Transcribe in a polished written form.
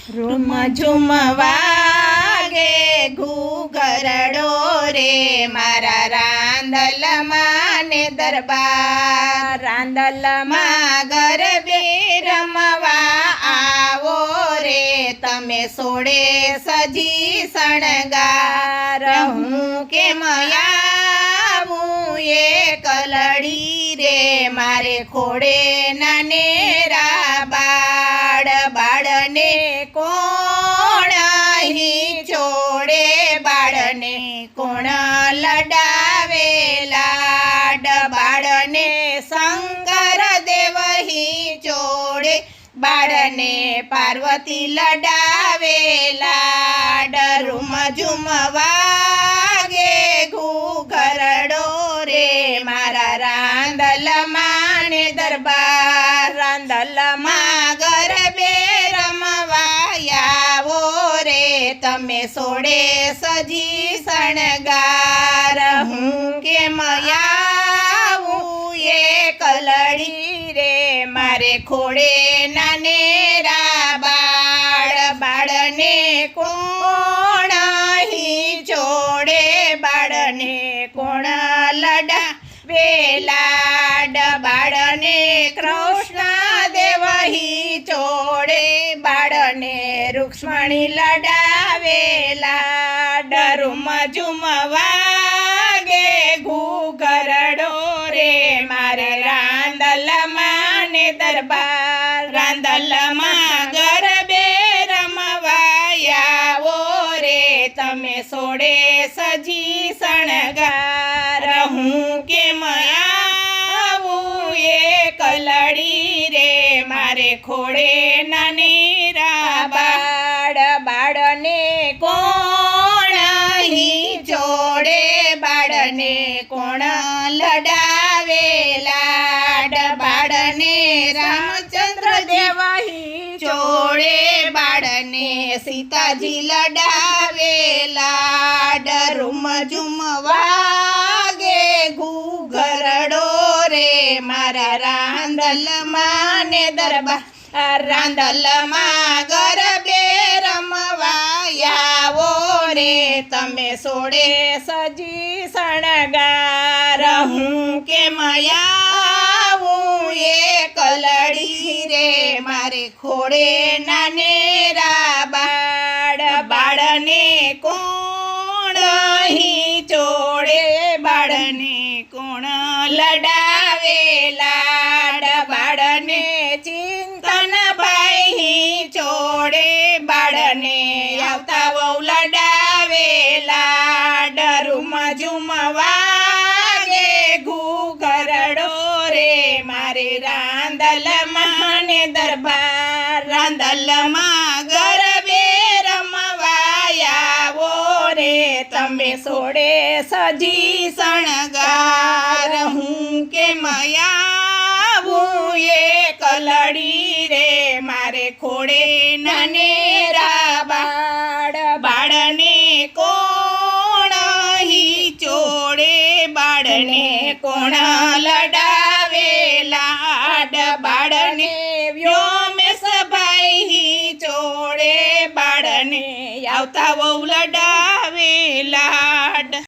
room ઝુમ વાગે ઘૂઘરડો રે મારા રાંદલમાં ને દરબાર રાંદલમાં ગરબે રમવા આવો રે તમે સોડે સજી શણગાર હું કેમ આવું એ કલડી રે મારે ખોડે નાનેરા બાળ બાળને કોણ અહીં છોડે બાળને કોણ લડાવે લાડ બાળને શંકર દેવહી ચોડે બાળને પાર્વતી લડાવે લાડ રૂમ ઝુમ વાગે ઘૂઘરડો રે મારા રાંદલમાં ને દરબાર રાંદલમાં ગરબે રમવા આવો રે તમે સોડે સજી શણગાર હું કેમ આવું એ કલડી રે મારે ખોડે નાનેરા બાળ બાળને કોણ અહીં છોડે બાળને કોણ લડાવે લાડ બાળને કૃષ્ણ દેવહી ચોડે બાળને રૂક્ષ્મણી લડાવે લાડ રૂમ ઝુમ વાગે ઘૂઘરડો રે મારે રાંદલમાં ને દરબાર રાંદલમાં ગરબે રમવા આવો રે તમે સોડે સજી શણગાર હું કેમ આવું એ કલડી રે મારે ખોડે નાનેરા બાળ બાળને કોણ અહીં જોડે બાળને કોણ લડાવે લાડ બાળને રામચંદ્ર દેવહી ચોડે બાળને સીતાજી લડાવે લાડ રૂમ ઝુમ વાગે ઘૂઘરડો રે મારા રાંદલમાં ને દરબાર રાંદલમાં ગરબે રમવા આવો રે તમે સોડે સજી શણગાર હું કેમ આવું એ કલડી રે મારે ખોડે નાનેરા બાળ બાળને કોણ અહીં ચોડે બાળને કોણ લડાવે લાડ બાળને ચિંતન ભાઈ ચોડે બાળને આવતા વહુ લડાવે લાડ રૂમ ઝુમ વાગે ઘૂઘરડો રે મારે રાંદલમાં ને દરબાર રાંદલમાં ગરબે રમવા આવો રે તમે સોડે સજી શણગાર હું કેમ આવું એ કલડી રે મારે ખોડે નાનેરા બાળ બાળને કોણ અહીં ચોડે બાળને કોણ